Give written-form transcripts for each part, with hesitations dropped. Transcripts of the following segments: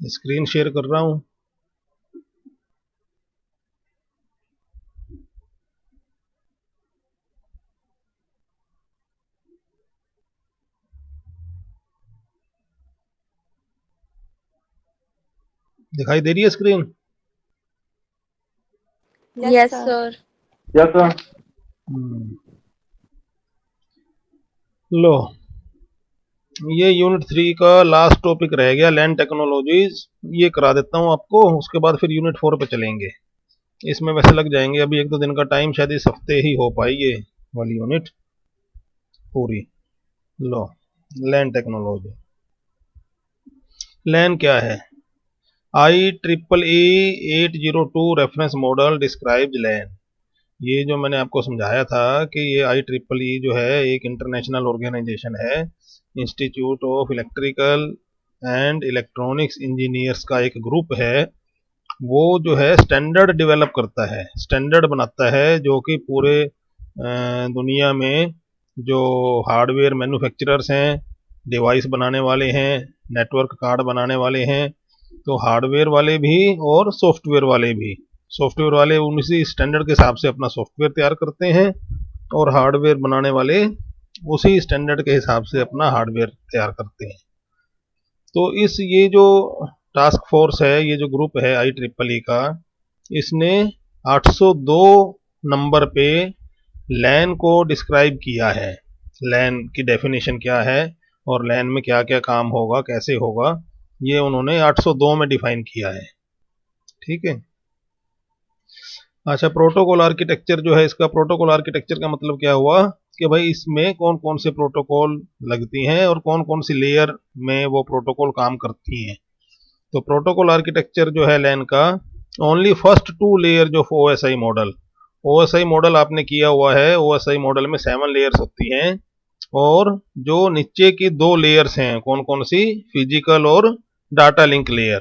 Screen share कर रहा हूं। दिखाई दे रही है screen? Yes, sir. Yes, sir. लो, ये यूनिट 3 का लास्ट टॉपिक रह गया, लैंड टेक्नोलॉजीज। ये करा देता हूँ आपको, उसके बाद फिर यूनिट 4 पे चलेंगे। इसमें वैसे लग जाएंगे अभी 1-2 दिन का टाइम, शायद इस हफ्ते ही हो पाई ये वाली यूनिट पूरी। लो, लैंड टेक्नोलॉजी। लैन क्या है? IEEE 802 रेफरेंस मॉडल डिस्क्राइब्स लैन। ये जो मैंने आपको समझाया था कि ये IEEE जो है एक इंटरनेशनल ऑर्गेनाइजेशन है, institute of electrical and electronics engineers का एक ग्रुप है। वो जो है स्टैंडर्ड डेवलप करता है, स्टैंडर्ड बनाता है, जो कि पूरे दुनिया में जो हार्डवेयर मैन्युफैक्चरर्स हैं, डिवाइस बनाने वाले हैं, नेटवर्क कार्ड बनाने वाले हैं, तो हार्डवेयर वाले भी और सॉफ्टवेयर वाले भी। सॉफ्टवेयर वाले उसी स्टैंडर्ड के हिसाब से अपना सॉफ्टवेयर तैयार करते हैं, और हार्डवेयर बनाने वाले उसी स्टैंडर्ड के हिसाब से अपना हार्डवेयर तैयार करते हैं। तो ये जो टास्क फोर्स है, ये जो ग्रुप है IEEE का, इसने 802 नंबर पे लैन को डिस्क्राइब किया है। लैन की डेफिनेशन क्या है और लैन में क्या क्या काम होगा, कैसे होगा, ये उन्होंने 802 में डिफाइन किया है। ठीक है। अच्छा, प्रोटोकॉल आर्किटेक्चर जो है इसका, प्रोटोकॉल आर्किटेक्चर का मतलब क्या हुआ कि भाई इसमें कौन कौन से प्रोटोकॉल लगती हैं और कौन कौन सी लेयर में वो प्रोटोकॉल काम करती हैं। तो प्रोटोकॉल आर्किटेक्चर जो है लैन का, only first 2 layer of OSI model. OSI model आपने किया हुआ है, OSI मॉडल में 7 लेयर्स होती हैं, और जो नीचे की 2 लेयर्स हैं कौन कौन सी, फिजिकल और डाटा लिंक लेयर।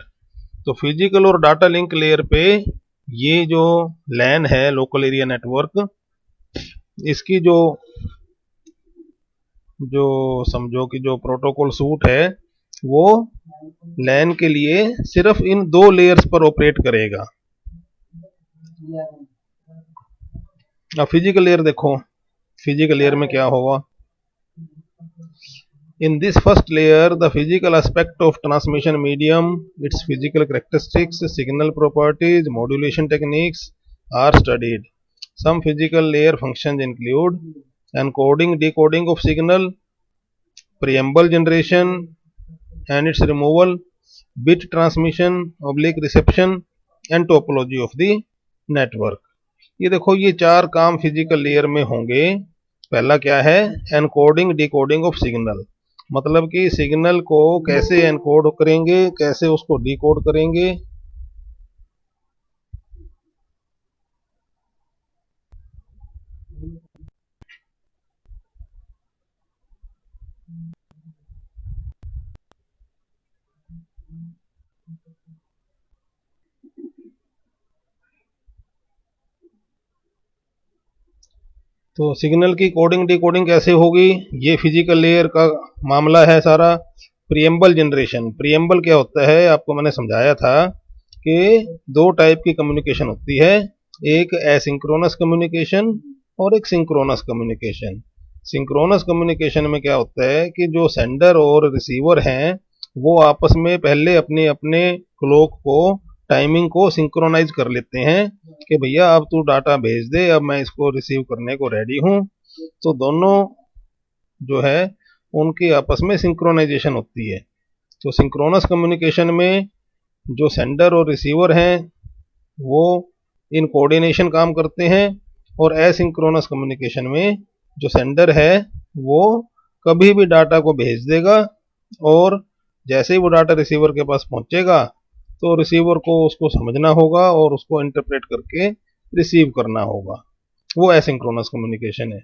तो फिजिकल और डाटा लिंक लेयर पे ये जो लैन है, लोकल एरिया नेटवर्क, इसकी जो जो समझो कि जो प्रोटोकॉल सूट है, वो लैन के लिए सिर्फ इन 2 लेयर्स पर ऑपरेट करेगा। अब फिजिकल लेयर देखो, फिजिकल लेयर में क्या होगा। In this first layer, the physical aspect of transmission medium, its physical characteristics, signal properties, modulation techniques are studied. Some physical layer functions include encoding, decoding of signal, preamble generation and its removal, bit transmission, oblique reception and topology of the network. ये देखो, ये 4 काम physical layer में होंगे। पहला क्या है? Encoding decoding of signal, मतलब कि सिग्नल को कैसे एनकोड करेंगे, कैसे उसको डिकोड करेंगे। तो सिग्नल की कोडिंग डिकोडिंग कैसे होगी, ये फिजिकल लेयर का मामला है सारा। प्रियम्बल जनरेशन, प्रियम्बल क्या होता है आपको मैंने समझाया था कि 2 टाइप की कम्युनिकेशन होती है, एक एसिंक्रोनस कम्युनिकेशन और एक सिंक्रोनस कम्युनिकेशन। सिंक्रोनस कम्युनिकेशन में क्या होता है कि जो सेंडर और रिसीवर हैं, वो आपस में पहले अपने अपने क्लॉक को, टाइमिंग को सिंक्रोनाइज कर लेते हैं कि भैया अब तू डाटा भेज दे, अब मैं इसको रिसीव करने को रेडी हूं। तो दोनों जो है उनकी आपस में सिंक्रोनाइजेशन होती है। तो सिंक्रोनस कम्युनिकेशन में जो सेंडर और रिसीवर हैं वो इन कोऑर्डिनेशन काम करते हैं, और एसिंक्रोनस कम्युनिकेशन में जो सेंडर है वो कभी भी डाटा को भेज देगा, और जैसे ही वो डाटा रिसीवर के पास पहुंचेगा तो रिसीवर को उसको समझना होगा और उसको इंटरप्रेट करके रिसीव करना होगा। वो एसिंक्रोनस कम्युनिकेशन है।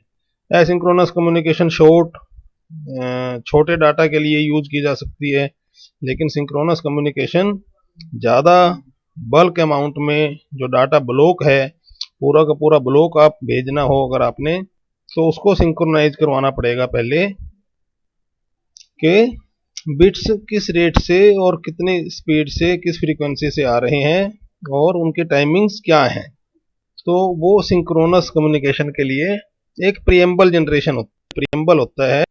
एसिंक्रोनस कम्युनिकेशन छोटे डाटा के लिए यूज की जा सकती है, लेकिन सिंक्रोनस कम्युनिकेशन ज़्यादा बल्क अमाउंट में जो डाटा ब्लॉक है, पूरा का पूरा ब्लॉक आप भेजना हो अगर आपने, तो उसको सिंक्रोनाइज करवाना पड़ेगा पहले कि बिट्स किस रेट से और कितने स्पीड से किस फ्रीक्वेंसी से आ रहे हैं और उनके टाइमिंग्स क्या हैं। तो वो सिंक्रोनस कम्युनिकेशन के लिए एक प्रीएम्बल जनरेशन प्रीएम्बल होता है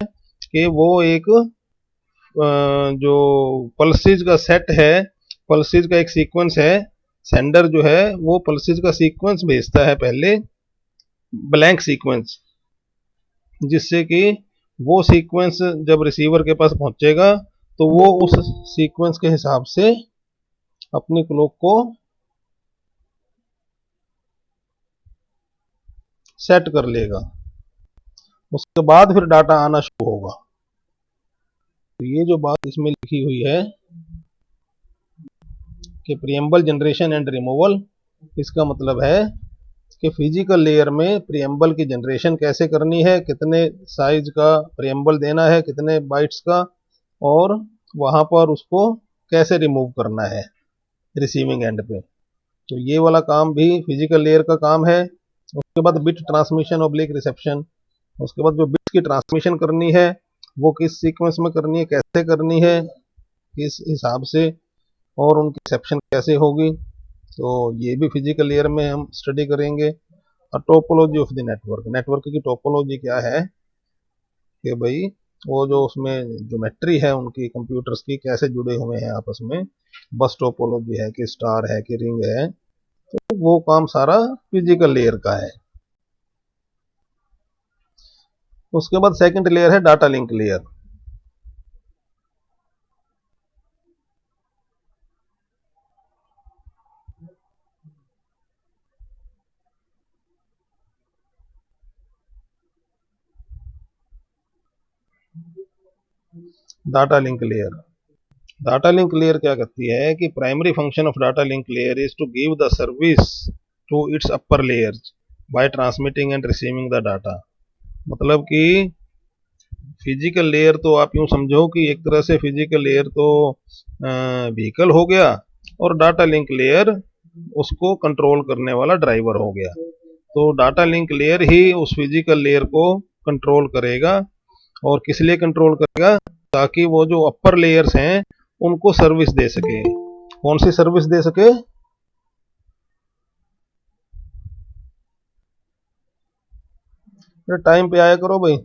कि वो एक जो पल्सेस का सेट है, पल्सेस का एक सीक्वेंस है। सेंडर जो है वो पल्सेस का सीक्वेंस भेजता है पहले, ब्लैंक सीक्वेंस, जिससे कि वो सीक्वेंस जब रिसीवर के पास पहुंचेगा तो वो उस सीक्वेंस के हिसाब से अपनी क्लॉक को सेट कर लेगा। उसके बाद फिर डाटा आना शुरू होगा। तो ये जो बात इसमें लिखी हुई है कि प्रीएम्बल जनरेशन एंड रिमूवल, इसका मतलब है कि फिजिकल लेयर में प्रीएम्बल की जनरेशन कैसे करनी है, कितने साइज का प्रीएम्बल देना है, कितने बाइट्स का, और वहां पर उसको कैसे रिमूव करना है रिसीविंग एंड पे। तो ये वाला काम भी फिजिकल लेयर का काम है। उसके बाद बिट ट्रांसमिशन ऑब्लिक रिसेप्शन, उसके बाद जो बिट्स की ट्रांसमिशन करनी है वो किस सीक्वेंस में करनी है, कैसे करनी है, किस हिसाब से, और उनकी रिसेप्शन कैसे होगी। तो ये भी फिजिकल लेयर में हम स्टडी करेंगे। और topology of the network, network की टोपोलॉजी क्या है कि भाई वो जो उसमें ज्योमेट्री है उनकी कंप्यूटर्स की कैसे जुड़े हुए हैं आपस में, बस टोपोलॉजी है कि स्टार है कि रिंग है, तो वो काम सारा फिजिकल लेयर का है। उसके बाद सेकंड लेयर है data link layer. Data link layer, data link layer क्या करती है कि primary function of data link layer is to give the service to its upper layers by transmitting and receiving the data. मतलब कि physical layer तो आप यूं समझो कि एक तरह से फिजिकल लेयर तो व्हीकल हो गया, और डाटा लिंक लेयर उसको कंट्रोल करने वाला ड्राइवर हो गया। तो डाटा लिंक लेयर ही उस फिजिकल लेयर को कंट्रोल करेगा, और किस लिए कंट्रोल करेगा, ताकि वो जो अपर लेयर्स हैं उनको सर्विस दे सके। कौन सी सर्विस दे सके, टाइम पे आया करो भाई,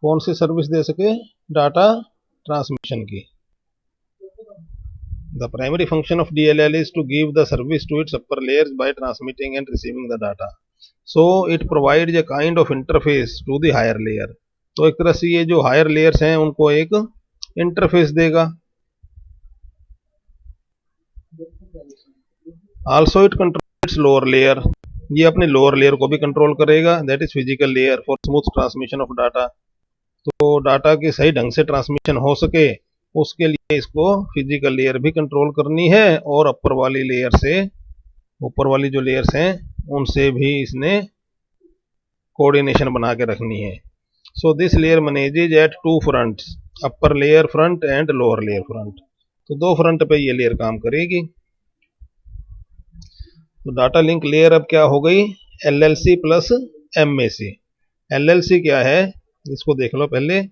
कौन सी सर्विस दे सके, डाटा ट्रांसमिशन की। The primary function of DLL is to give the service to its upper layers by transmitting and receiving the data. So it provides a kind of interface to the higher layer. तो एक तरह से ये जो higher layers हैं उनको एक interface देगा। Also it controls its lower layer, ये अपने लोअर लेयर को भी कंट्रोल करेगा, that is physical layer, for smooth transmission of data. तो डाटा की सही ढंग से ट्रांसमिशन हो सके उसके लिए इसको फिजिकल लेयर भी कंट्रोल करनी है, और अपर वाली लेयर से, ऊपर वाली जो लेयर्स हैं उनसे भी इसने कोऑर्डिनेशन बना के रखनी है। So this layer manages at two fronts, upper layer front and lower layer front. तो दो फ्रंट पे ये लेयर काम करेगी। तो डाटा लिंक लेयर अब क्या हो गई, एलएलसी प्लस एमएसी। एलएलसी क्या है इसको देख लो पहले।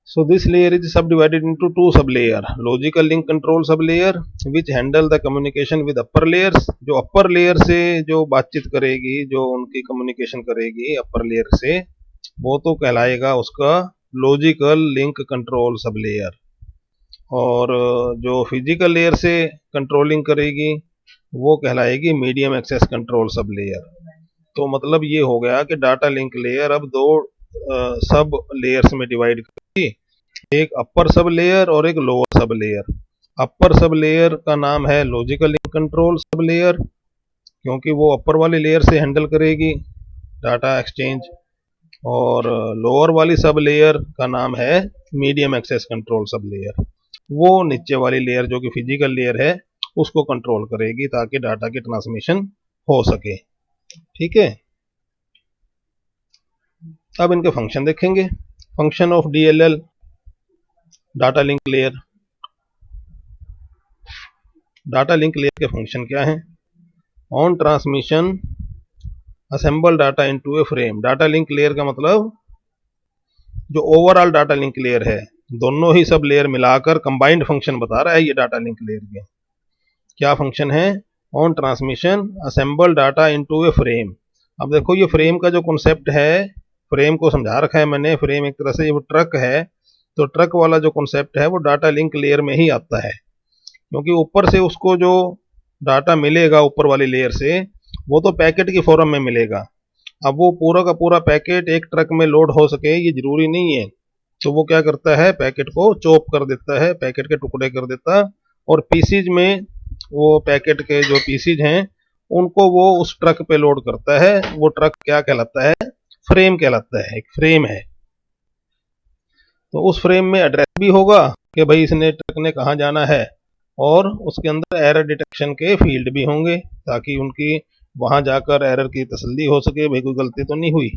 So this layer is subdivided into two sublayer, logical link control sublayer which handle the communication with upper layers। जो upper layer से जो बातचीत करेगी, जो उनकी communication करेगी upper layer से, वो तो कहलाएगा उसका logical link control sublayer। और जो physical layer से controlling करेगी वो कहलाएगी medium access control sublayer। तो मतलब ये हो गया कि डाटा लिंक लेयर अब दो सब लेयर्स में डिवाइड करेगी, एक अपर सब लेयर और एक लोअर सब लेयर। अपर सब लेयर का नाम है logical link control sub layer, क्योंकि वो अपर वाली लेयर से हैंडल करेगी डाटा एक्सचेंज। और लोअर वाली सब लेयर का नाम है medium access control sub layer, वो नीचे वाली लेयर जो कि फिजिकल लेयर है उसको कंट्रोल करेगी ताकि डाटा की ट्रांसमिशन हो सके। ठीक है, अब इनके फंक्शन देखेंगे। Function of DLL, data link layer. Data link layer के फंक्शन क्या हैं, on transmission assemble data into a frame. Data link layer का मतलब जो ओवरऑल डाटा लिंक लेयर है, दोनों ही सब लेयर मिलाकर कंबाइंड फंक्शन बता रहा है ये डाटा लिंक लेयर के। क्या फंक्शन है? On transmission assemble data into a frame. अब देखो ये फ्रेम का जो कॉन्सेप्ट है, फ्रेम को समझा रखा है मैंने। फ्रेम एक तरह से वो ट्रक है, तो ट्रक वाला जो कॉन्सेप्ट है वो डाटा लिंक लेयर में ही आता है, क्योंकि ऊपर से उसको जो डाटा मिलेगा ऊपर वाली लेयर से वो तो पैकेट की फॉर्म में मिलेगा। अब वो पूरा का पूरा पैकेट एक ट्रक में लोड हो सके ये जरूरी नहीं है, तो वो क्या करता है, पैकेट को चॉप कर देता है, पैकेट के टुकड़े कर देता, और पीसीज में वो पैकेट के जो पीसीज हैं उनको वो उस ट्रक पे लोड करता है। वो ट्रक क्या कहलाता है? फ्रेम कहलाता है, एक फ्रेम है। तो उस फ्रेम में एड्रेस भी होगा कि भाई इसने ट्रक ने कहाँ जाना है, और उसके अंदर एरर डिटेक्शन के फील्ड भी होंगे ताकि उनकी वहां जाकर एरर की तसल्ली हो सके, भाई कोई गलती तो नहीं हुई।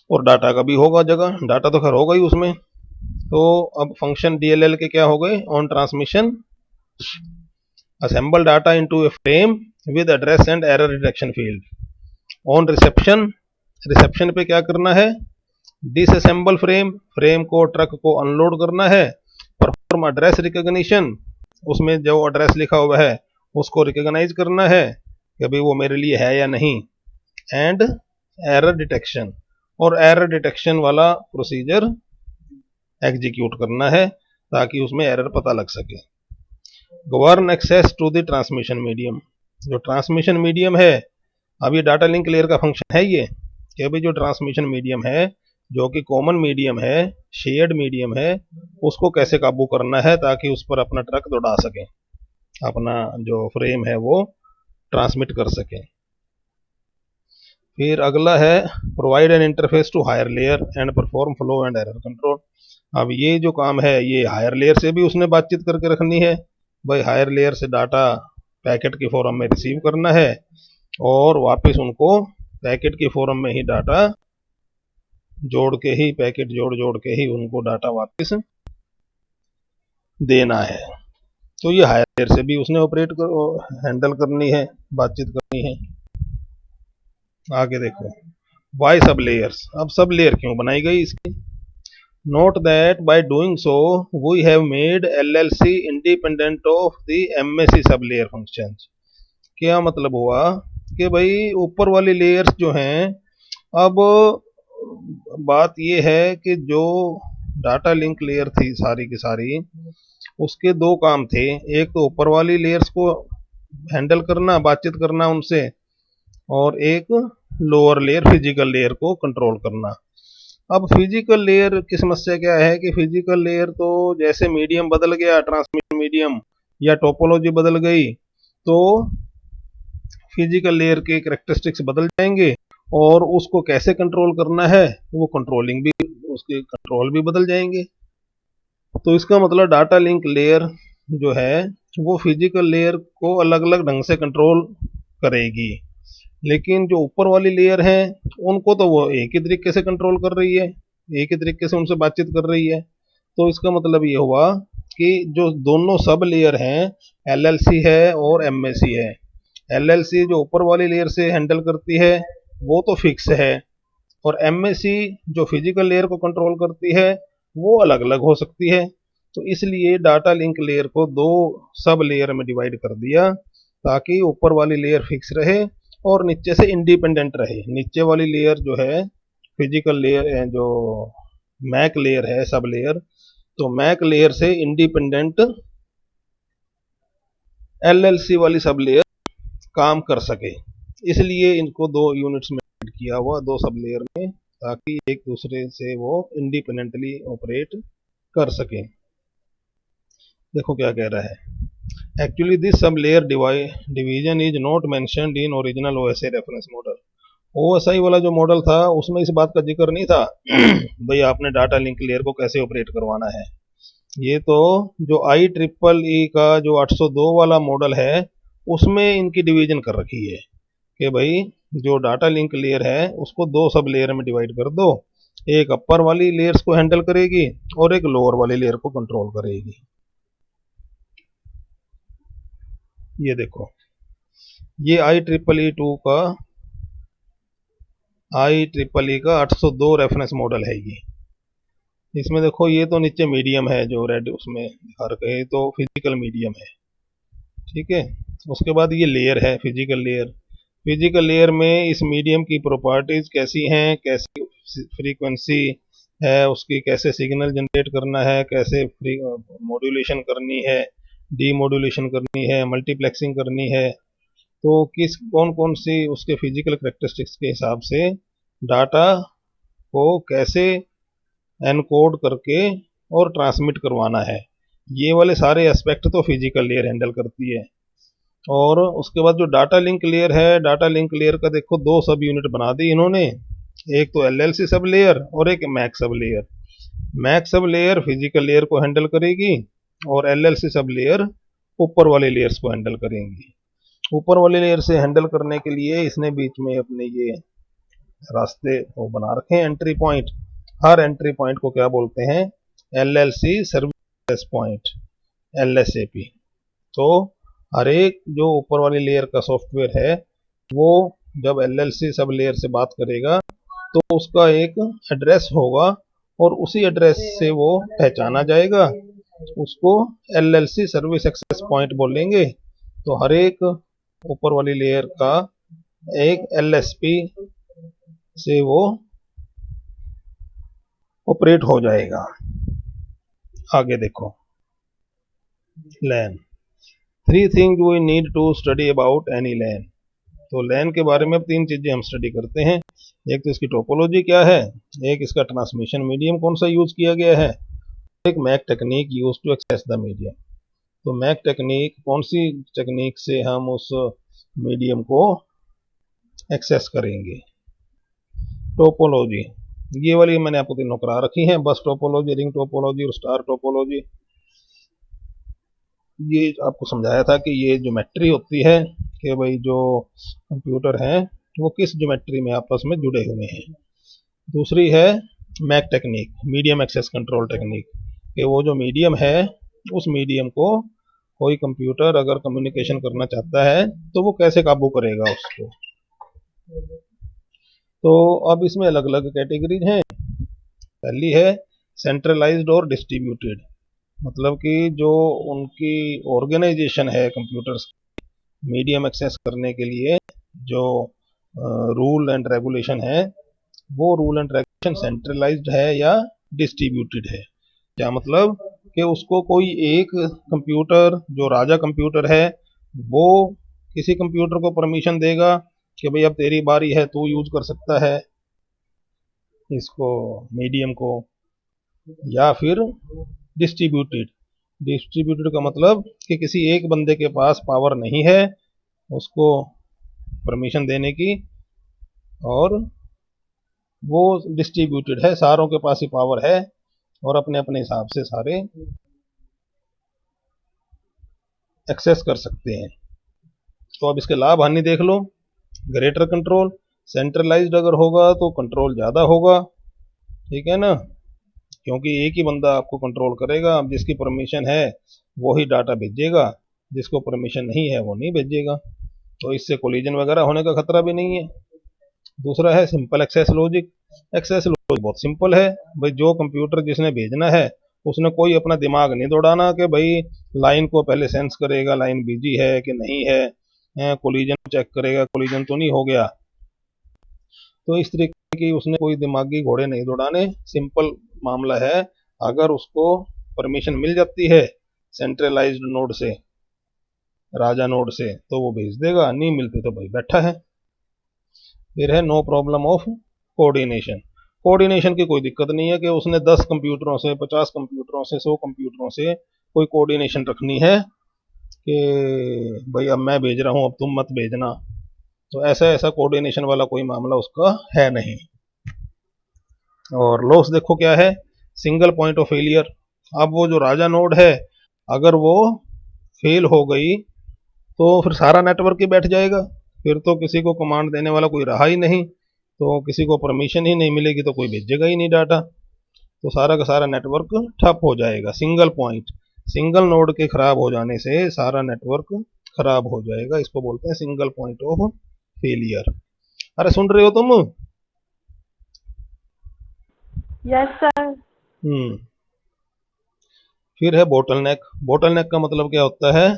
और डाटा का भी होगा जगह, डाटा तो खैर होगा ही उसमें। तो अब फंक्शन डीएलएल के क्या हो गए? On transmission assemble data into a frame with address and error detection field. On reception, reception पे क्या करना है? डिसअसेंबल फ्रेम, फ्रेम को ट्रक को अनलोड करना है। परफॉर्म एड्रेस रिकॉग्निशन, उसमें जो एड्रेस लिखा हुआ है उसको रिकॉग्नाइज करना है कि भाई वो मेरे लिए है या नहीं। एंड एरर डिटेक्शन, और एरर डिटेक्शन वाला प्रोसीजर एग्जीक्यूट करना है ताकि उसमें एरर पता लग सके। Govern access to the transmission medium, जो ट्रांसमिशन मीडियम है, अब ये डाटा लिंक लेयर का फंक्शन है ये कि भाई जो ट्रांसमिशन मीडियम है जो कि कॉमन मीडियम है, शेयर्ड मीडियम है, उसको कैसे काबू करना है ताकि उस पर अपना ट्रक दौड़ा सके, अपना जो फ्रेम है वो ट्रांसमिट कर सके। फिर अगला है provide an interface to higher layer and perform flow and error control. अब ये जो काम है ये हायर लेयर से भी उसने बातचीत करके रखनी है। भाई हायर लेयर से डाटा पैकेट की फॉर्म में रिसीव करना है और वापस उनको पैकेट की फॉर्म में ही डाटा जोड़ के ही, पैकेट जोड़ जोड़ के ही उनको डाटा वापस देना है। तो ये हायर लेयर से भी उसने ऑपरेट हैंडल करनी है, बातचीत करनी है। आगे देखो वाई सब लेयर्स। अब सब लेयर क्यों बनाई गई इसकी? Note that by doing so, we have made LLC independent of the MAC sublayer functions. क्या मतलब हुआ कि भाई ऊपर वाली लेयर्स जो हैं, अब बात ये है कि जो डाटा लिंक लेयर थी सारी की सारी, उसके दो काम थे। एक तो ऊपर वाली लेयर्स को हैंडल करना, बातचीत करना उनसे, और एक लोअर लेयर फिजिकल लेयर को कंट्रोल करना। अब फिजिकल लेयर की समस्या क्या है कि फिजिकल लेयर तो जैसे मीडियम बदल गया, ट्रांसमिशन मीडियम या टोपोलॉजी बदल गई, तो फिजिकल लेयर के कैरेक्टरिस्टिक्स बदल जाएंगे और उसको कैसे कंट्रोल करना है वो कंट्रोलिंग भी, उसके कंट्रोल भी बदल जाएंगे। तो इसका मतलब डाटा लिंक लेयर जो है वो फिजिकल लेयर को अलग अलग ढंग से कंट्रोल करेगी, लेकिन जो ऊपर वाली लेयर है उनको तो वो एक ही तरीके से कंट्रोल कर रही है, एक ही तरीके से उनसे बातचीत कर रही है। तो इसका मतलब ये हुआ कि जो दोनों सब लेयर हैं, एलएलसी है और एमएसी है, एलएलसी जो ऊपर वाली लेयर से हैंडल करती है वो तो फिक्स है, और एमएसी जो फिजिकल लेयर को कंट्रोल करती है वो अलग अलग हो सकती है। तो इसलिए डाटा लिंक लेयर को दो सब लेयर में डिवाइड कर दिया ताकि ऊपर वाली लेयर फिक्स रहे और नीचे से इंडिपेंडेंट रहे। नीचे वाली लेयर जो है फिजिकल लेयर, जो मैक लेयर है सब लेयर, तो मैक लेयर से इंडिपेंडेंट एलएलसी वाली सब लेयर काम कर सके, इसलिए इनको दो यूनिट्स में डिवाइड किया हुआ, दो सब लेयर में, ताकि एक दूसरे से वो इंडिपेंडेंटली ऑपरेट कर सके। देखो क्या कह रहा है, actually this sub layer division is not mentioned in original OSI reference model. OSI वाला जो मॉडल था उसमें इस बात का जिक्र नहीं था भाई आपने डाटा लिंक लेयर को कैसे ऑपरेट करवाना है। ये तो जो IEEE का जो 802 वाला मॉडल है उसमें इनकी डिवीजन कर रखी है कि भाई जो डाटा लिंक लेयर है उसको दो सब लेयर में डिवाइड कर दो, एक अपर वाली लेयर्स को हैंडल करेगी और एक लोअर वाली लेयर को कंट्रोल करेगी। ये देखो ये IEEE का 802 रेफरेंस मॉडल है ये। इसमें देखो ये तो नीचे मीडियम है, जो रेड उसमें दिखा रखे हैं, तो फिजिकल मीडियम है, ठीक है। उसके बाद ये लेयर है, फिजिकल लेयर। फिजिकल लेयर में इस मीडियम की प्रॉपर्टीज कैसी हैं, कैसी फ्रीक्वेंसी है उसकी, कैसे सिग्नल जनरेट करना है, कैसे मॉड्यूलेशन करनी है, डीमॉड्यूलेशन करनी है, मल्टीप्लेक्सिंग करनी है, तो किस कौन कौन सी उसके फिजिकल करेक्टरिस्टिक्स के हिसाब से डाटा को कैसे एनकोड करके और ट्रांसमिट करवाना है, ये वाले सारे एस्पेक्ट तो फिजिकल लेयर हैंडल करती है। और उसके बाद जो डाटा लिंक लेयर है, डाटा लिंक लेयर का देखो दो सब यूनिट बना दी इन्होंने, एक तो एलएलसी सब लेयर और एक MAC sub layer. MAC sub layer physical layer को हैंडल करेगी और एलएलसी सब लेयर ऊपर वाले लेयर्स को हैंडल करेंगी। ऊपर वाले लेयर से हैंडल करने के लिए इसने बीच में अपने ये रास्ते वो बना रखे हैं, एंट्री पॉइंट। हर एंट्री पॉइंट को क्या बोलते हैं, एलएलसी सर्विस पॉइंट, एलएसएपी। तो हर एक जो ऊपर वाली लेयर का सॉफ्टवेयर है वो जब एलएलसी सब लेयर से बात करेगा तो उसका एक एड्रेस होगा और उसी एड्रेस से वो पहचाना जाएगा, उसको एलएलसी सर्विस एक्सेस पॉइंट बोलेंगे। तो हर एक ऊपर वाली लेयर का एक एलएसपी से वो ऑपरेट हो जाएगा। आगे देखो, LAN. 3 things we need to study about any LAN. तो लैन के बारे में अब 3 चीजें हम स्टडी करते हैं। एक तो इसकी टोपोलॉजी क्या है, एक इसका ट्रांसमिशन मीडियम कौन सा यूज किया गया है, एक MAC technique use to access the medium. तो मैक टेक्निक, कौन सी टेक्निक से हम उस मीडियम को एक्सेस करेंगे। टोपोलॉजी, ये वाली मैंने आपको तीनों करा रखी है, बस टोपोलॉजी, रिंग टोपोलॉजी और स्टार टोपोलॉजी। ये आपको समझाया था कि ये ज्योमेट्री होती है कि भाई जो कंप्यूटर हैं वो किस ज्योमेट्री में आपस में जुड़े हुए हैं। दूसरी है MAC technique, medium access control technique, कि वो जो मीडियम है उस मीडियम को कोई कंप्यूटर अगर कम्युनिकेशन करना चाहता है तो वो कैसे काबू करेगा उसको। तो अब इसमें अलग अलग कैटेगरीज हैं। पहली है सेंट्रलाइज्ड और डिस्ट्रीब्यूटेड, मतलब कि जो उनकी ऑर्गेनाइजेशन है कंप्यूटर्स मीडियम एक्सेस करने के लिए, जो रूल एंड रेगुलेशन है, वो रूल एंड रेगुलेशन सेंट्रलाइज्ड है या डिस्ट्रीब्यूटेड है। क्या मतलब कि उसको कोई एक कंप्यूटर, जो राजा कंप्यूटर है, वो किसी कंप्यूटर को परमिशन देगा कि भाई अब तेरी बारी है, तू यूज कर सकता है इसको, मीडियम को। या फिर डिस्ट्रीब्यूटेड, डिस्ट्रीब्यूटेड का मतलब कि किसी एक बंदे के पास पावर नहीं है उसको परमिशन देने की, और वो डिस्ट्रीब्यूटेड है, सारों के पास ही पावर है और अपने अपने हिसाब से सारे एक्सेस कर सकते हैं। तो अब इसके लाभ हानि देख लो। ग्रेटर कंट्रोल, सेंट्रलाइज्ड अगर होगा तो कंट्रोल ज़्यादा होगा, ठीक है ना, क्योंकि एक ही बंदा आपको कंट्रोल करेगा। अब जिसकी परमिशन है वो ही डाटा भेजेगा, जिसको परमिशन नहीं है वो नहीं भेजेगा, तो इससे कोलिजन वगैरह होने का खतरा भी नहीं है। दूसरा है simple access logic. Access logic बहुत सिंपल है भाई, जो कंप्यूटर जिसने भेजना है उसने कोई अपना दिमाग नहीं दौड़ाना कि भाई लाइन को पहले सेंस करेगा, लाइन बिजी है कि नहीं है, कोलिजन चेक करेगा, कोलिजन तो नहीं हो गया। तो इस तरीके की उसने कोई दिमागी घोड़े नहीं दौड़ाने, सिंपल मामला है। अगर उसको परमिशन मिल जाती है सेंट्रलाइज्ड नोड से, राजा नोड से, तो वो भेज देगा, नहीं मिलती तो भाई बैठा है। फिर है no problem of coordination. Coordination की कोई दिक्कत नहीं है कि उसने 10 कंप्यूटरों से, 50 कंप्यूटरों से, 100 कंप्यूटरों से कोई कोऑर्डिनेशन रखनी है कि भाई अब मैं भेज रहा हूं अब तुम मत भेजना, तो ऐसा ऐसा कोऑर्डिनेशन वाला कोई मामला उसका है नहीं। और लॉस देखो क्या है, सिंगल पॉइंट ऑफ फेलियर। अब वो जो राजा नोड है अगर वो फेल हो गई तो फिर सारा नेटवर्क ही बैठ जाएगा, फिर तो किसी को कमांड देने वाला कोई रहा ही नहीं, तो किसी को परमिशन ही नहीं मिलेगी तो कोई भेजेगा ही नहीं डाटा, तो सारा का सारा नेटवर्क ठप हो जाएगा। सिंगल पॉइंट, सिंगल नोड के खराब हो जाने से सारा नेटवर्क खराब हो जाएगा, इसको बोलते हैं सिंगल पॉइंट ऑफ फेलियर। अरे सुन रहे हो तुम? Yes sir. फिर है बोटलनेक। बोटलनेक का मतलब क्या होता है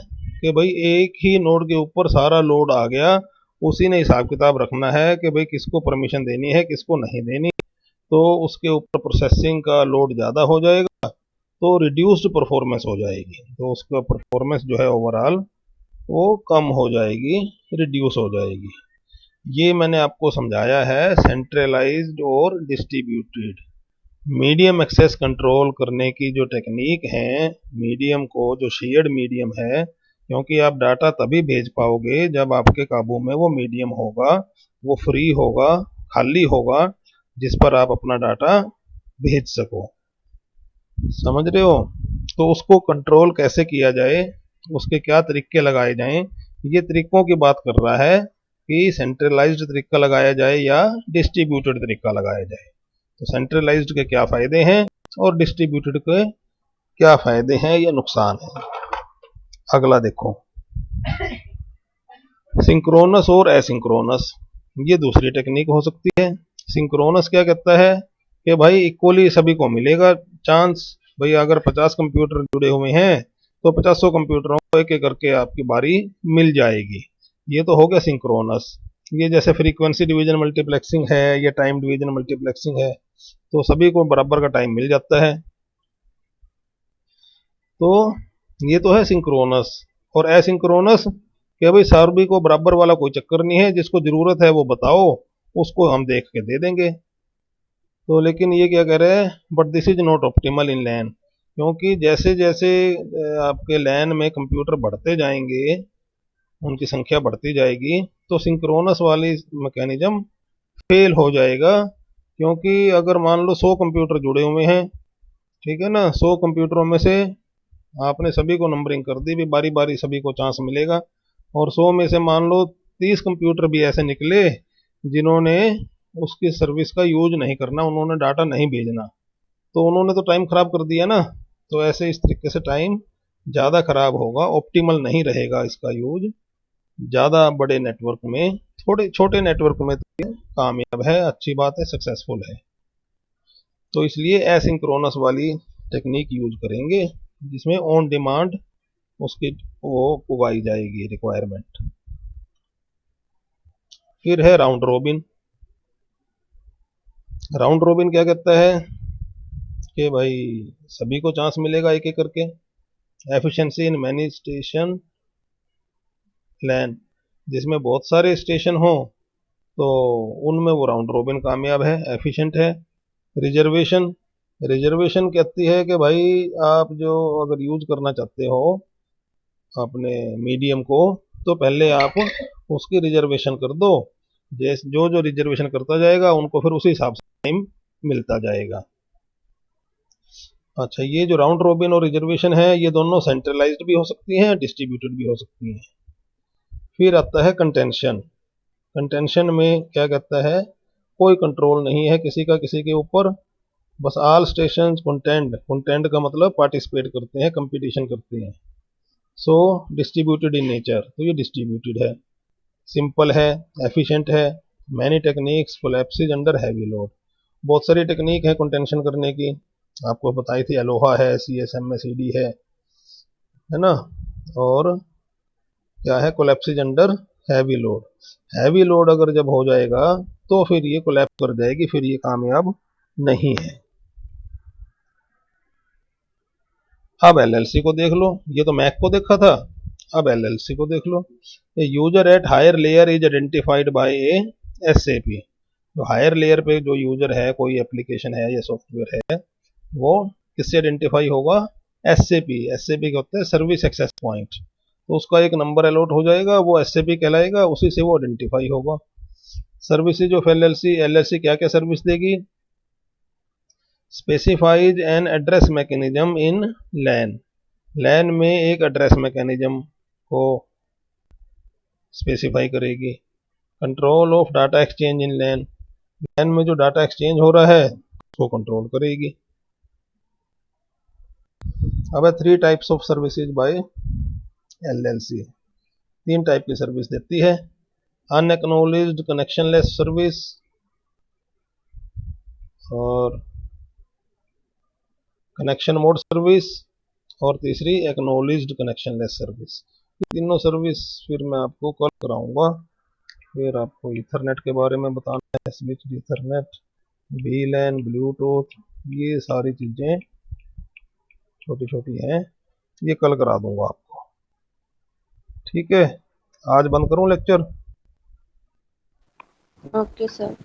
कि भाई एक ही नोड के ऊपर सारा लोड आ गया, उसी ने हिसाब किताब रखना है कि भाई किसको परमिशन देनी है किसको नहीं देनी, तो उसके ऊपर प्रोसेसिंग का लोड ज़्यादा हो जाएगा, तो रिड्यूस्ड परफॉर्मेंस हो जाएगी, तो उसका परफॉर्मेंस जो है ओवरऑल वो कम हो जाएगी, रिड्यूस हो जाएगी। ये मैंने आपको समझाया है सेंट्रलाइज्ड और डिस्ट्रीब्यूटेड। मीडियम एक्सेस कंट्रोल करने की जो टेक्निक है, मीडियम को जो शेयर्ड मीडियम है, क्योंकि आप डाटा तभी भेज पाओगे जब आपके काबू में वो मीडियम होगा, वो फ्री होगा, खाली होगा, जिस पर आप अपना डाटा भेज सको। समझ रहे हो? तो उसको कंट्रोल कैसे किया जाए, उसके क्या तरीके लगाए जाएं, ये तरीकों की बात कर रहा है कि सेंट्रलाइज्ड तरीका लगाया जाए या डिस्ट्रीब्यूटेड तरीका लगाया जाए। तो सेंट्रलाइज्ड के क्या फायदे हैं और डिस्ट्रीब्यूटेड के क्या फायदे हैं या नुकसान है। अगला देखो, सिंक्रोनस और एसिंक्रोनस, ये दूसरी टेक्निक हो सकती है। सिंक्रोनस क्या कहता है कि भाई इक्वली सभी को मिलेगा चांस, भाई अगर 50 कंप्यूटर जुड़े हुए हैं तो 50 कंप्यूटरों को एक एक करके आपकी बारी मिल जाएगी, ये तो हो गया सिंक्रोनस। ये जैसे फ्रीक्वेंसी डिवीजन मल्टीप्लेक्सिंग है या टाइम डिवीजन मल्टीप्लेक्सिंग है, तो सभी को बराबर का टाइम मिल जाता है, तो ये तो है सिंक्रोनस। और एसिंक्रोनस कि भाई सभी को बराबर वाला कोई चक्कर नहीं है, जिसको जरूरत है वो बताओ, उसको हम देख के दे देंगे। तो लेकिन ये क्या कह रहे हैं, but this is not optimal in LAN, क्योंकि जैसे जैसे आपके लैन में कंप्यूटर बढ़ते जाएंगे, उनकी संख्या बढ़ती जाएगी, तो सिंक्रोनस वाली मैकेनिज्म फेल हो जाएगा। क्योंकि अगर मान लो 100 कंप्यूटर जुड़े हुए हैं, ठीक है ना, 100 कंप्यूटरों में से आपने सभी को नंबरिंग कर दी, भी बारी बारी सभी को चांस मिलेगा, और 100 में से मान लो 30 कंप्यूटर भी ऐसे निकले जिन्होंने उसकी सर्विस का यूज नहीं करना, उन्होंने डाटा नहीं भेजना, तो उन्होंने तो टाइम खराब कर दिया ना। तो ऐसे इस तरीके से टाइम ज़्यादा खराब होगा, ऑप्टिमल नहीं रहेगा इसका यूज। ज़्यादा बड़े नेटवर्क में, थोड़े छोटे नेटवर्क में तो ये कामयाब है, अच्छी बात है, सक्सेसफुल है। तो इसलिए एसिंक्रोनस वाली टेक्निक यूज करेंगे, जिसमें ऑन डिमांड उसकी वो उगाई जाएगी रिक्वायरमेंट। फिर है राउंड रोबिन। राउंड रोबिन क्या कहता है कि भाई सभी को चांस मिलेगा एक एक करके, एफिशिएंसी इन मैनी स्टेशन लैन, जिसमें बहुत सारे स्टेशन हो तो उनमें वो राउंड रोबिन कामयाब है, एफिशिएंट है। रिजर्वेशन, रिजर्वेशन कहती है कि भाई आप जो अगर यूज करना चाहते हो अपने मीडियम को, तो पहले आप उसकी रिजर्वेशन कर दो, जैसे जो जो रिजर्वेशन करता जाएगा उनको फिर उसी हिसाब से टाइम मिलता जाएगा। अच्छा, ये जो राउंड रोबिन और रिजर्वेशन है, ये दोनों सेंट्रलाइज्ड भी हो सकती हैं, डिस्ट्रीब्यूटेड भी हो सकती हैं। फिर आता है कंटेंशन। कंटेंशन में क्या कहता है, कोई कंट्रोल नहीं है किसी का किसी के ऊपर, बस ऑल स्टेशन कंटेंट, कंटेंट का मतलब पार्टिसिपेट करते हैं, कंपटीशन करते हैं। सो डिस्ट्रीब्यूटेड इन नेचर, तो ये डिस्ट्रीब्यूटेड है, सिंपल है, एफिशिएंट है। Many techniques collapses under heavy load, बहुत सारी टेक्निक है कंटेंशन करने की, आपको बताई थी, अलोहा है, CSMACD है ना, और क्या है, collapses under heavy load. Heavy load अगर जब हो जाएगा तो फिर ये कोलैप्स कर जाएगी, फिर ये कामयाब नहीं है। अब एलएलसी को देख लो, ये तो मैक को देखा था, अब एलएलसी को देख लो। A user at higher layer is identified by a SAP, जो हायर लेयर पे जो यूजर है, कोई एप्लीकेशन है या सॉफ्टवेयर है, वो किससे आइडेंटिफाई होगा, एसएपी। एसएपी क्या होता है, सर्विस एक्सेस पॉइंट, तो उसका एक नंबर अलॉट हो जाएगा, वो एसएपी कहलाएगा, उसी से वो आइडेंटिफाई होगा। सर्विसेज ऑफ एलएलसी, एलएलसी क्या क्या सर्विस देगी, specifies an address mechanism in LAN, LAN में एक एड्रेस मैकेनिज्म को स्पेसिफाई करेगी। Control of data exchange in LAN, LAN में जो डाटा एक्सचेंज हो रहा है उसको कंट्रोल करेगी। अब है 3 types of services by LLC, 3 type की सर्विस देती है। अनएक्नोलेज्ड कनेक्शनलेस सर्विस, और कनेक्शन मोड सर्विस, और तीसरी एक्नॉलेज्ड कनेक्शन लेस सर्विस। तीनों सर्विस फिर मैं आपको कल कराऊंगा। फिर आपको ईथरनेट के बारे में बताना है, स्विच ईथरनेट, वीलैन, ब्लूटूथ, ये सारी चीजें छोटी छोटी हैं, ये कल करा दूंगा आपको। ठीक है, आज बंद करूं लेक्चर? Okay sir.